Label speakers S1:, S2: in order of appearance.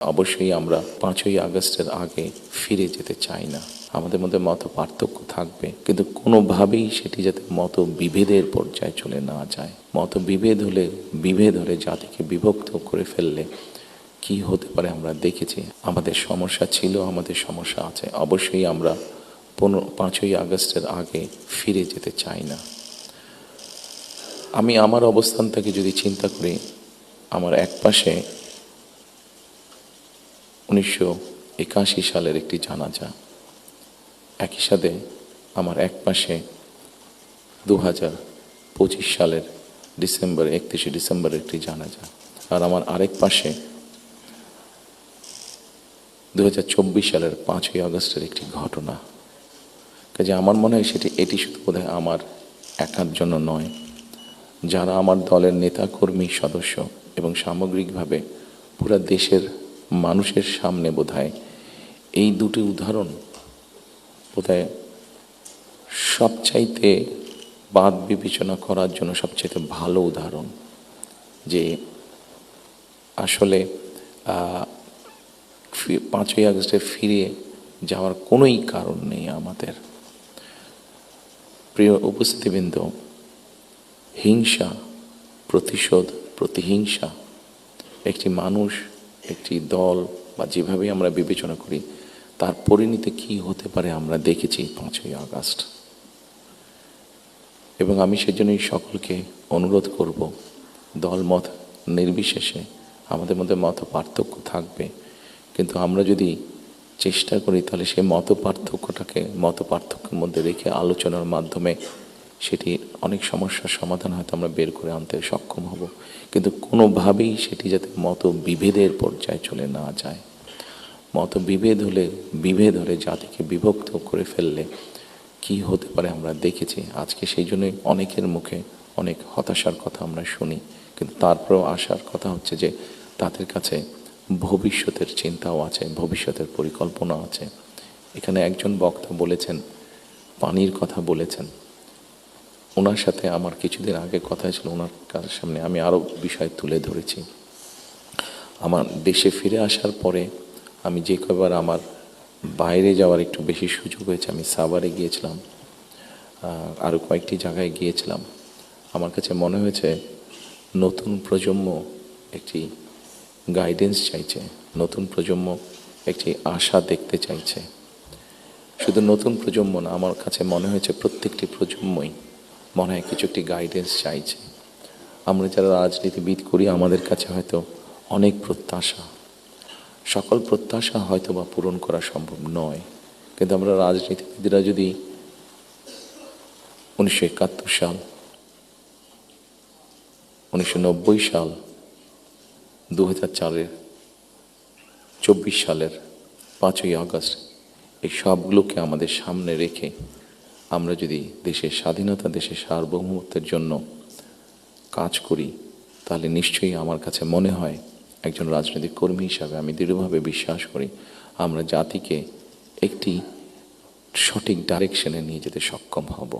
S1: অবশ্যই আমরা 5ই আগস্টের আগে ফিরে যেতে চাই না। আমাদের মধ্যে মত পার্থক্য থাকবে, কিন্তু কোনোভাবেই সেটি যাতে মত বিভেদের পর্যায়ে চলে না যায়। মত বিভেদ হলে জাতিকে বিভক্ত করে ফেললে কি হতে পারে আমরা দেখেছি। আমাদের সমস্যা ছিল, আমাদের সমস্যা আছে। অবশ্যই আমরা 5ই আগস্টের আগে ফিরে যেতে চাই না। আমি আমার অবস্থান থেকে যদি চিন্তা করি, আমার একপাশে 1981 সালের একটি জানাজা, একই সাথে আমার একপাশে 2025 সালের 31 ডিসেম্বরের একটি জানাজা, আর আমার আরেক পাশে 2024 সালের 5ই আগস্টের একটি ঘটনা। কাজে আমার মনে হয় এটি শুধু বোধহয় আমার একার জন্য নয়, যারা আমার দলের নেতা কর্মী সদস্য এবং সামগ্রিকভাবে পুরো দেশের মানুষের সামনে বোধহয় এই দুটি উদাহরণ বোধহয় সবচাইতে বাদ বিবেচনা করার জন্য সবচাইতে ভালো উদাহরণ, যে আসলে 5ই আগস্টে ফিরে যাওয়ার কোনোই কারণ নেই আমাদের। প্রিয় উপস্থিতিবৃন্দ, হিংসা, প্রতিশোধ, প্রতিহিংসা একটি মানুষ, একটি দল বা যেভাবেই আমরা বিবেচনা করি, তার পরিণতি কী হতে পারে আমরা দেখেছি 5ই আগস্ট। এবং আমি সেজন্যই সকলকে অনুরোধ করব, দলমত নির্বিশেষে আমাদের মধ্যে মত পার্থক্য থাকবে, কিন্তু আমরা যদি চেষ্টা করি তাহলে সেই মত পার্থক্যের মধ্যে রেখে আলোচনার মাধ্যমে সেটি অনেক সমস্যার সমাধান হয়তো আমরা বের করে আনতে সক্ষম হব। কিন্তু কোনোভাবেই সেটি যাতে মত বিভেদের পর্যায়ে চলে না যায়। মত বিভেদ হলে জাতিকে বিভক্ত করে ফেললে কি হতে পারে আমরা দেখেছি। আজকে সেই জন্যই অনেকের মুখে অনেক হতাশার কথা আমরা শুনি, কিন্তু তারপরেও আসার কথা হচ্ছে যে তাদের কাছে ভবিষ্যতের চিন্তাও আছে, ভবিষ্যতের পরিকল্পনা আছে। এখানে একজন বক্তা বলেছেন, পানির কথা বলেছেন। ওনার সাথে আমার কিছুদিন আগে কথা ছিল, ওনার সামনে আমি আরও বিষয় তুলে ধরেছি। আমার দেশে ফিরে আসার পরে আমি যে কবার আমার বাইরে যাওয়ার একটু বেশি সুযোগ হয়েছে, আমি সাভারে গিয়েছিলাম, আরও কয়েকটি জায়গায় গিয়েছিলাম। আমার কাছে মনে হয়েছে নতুন প্রজন্ম একটি গাইডেন্স চাইছে, নতুন প্রজন্ম একটি আশা দেখতে চাইছে। শুধু নতুন প্রজন্ম না, আমার কাছে মনে হয়েছে প্রত্যেকটি প্রজন্মই মনে হয় কিছু একটি গাইডেন্স চাইছে। আমরা যারা রাজনীতিবিদ করি, আমাদের কাছে হয়তো অনেক প্রত্যাশা, সকল প্রত্যাশা হয়তো বা পূরণ করা সম্ভব নয়, কিন্তু আমরা রাজনীতিবিদরা যদি 1971 সাল, 1990 সাল, 2024 সালের 5ই আগস্ট এই সবগুলোকে আমাদের সামনে রেখে আমরা যদি দেশের স্বাধীনতা, দেশের সার্বভৌমত্বের জন্য কাজ করি, তাহলে নিশ্চয়ই আমার কাছে মনে হয়, একজন রাজনৈতিক কর্মী হিসাবে আমি দৃঢ়ভাবে বিশ্বাস করি, আমরা জাতিকে একটি সঠিক ডাইরেকশনে নিয়ে যেতে সক্ষম হব।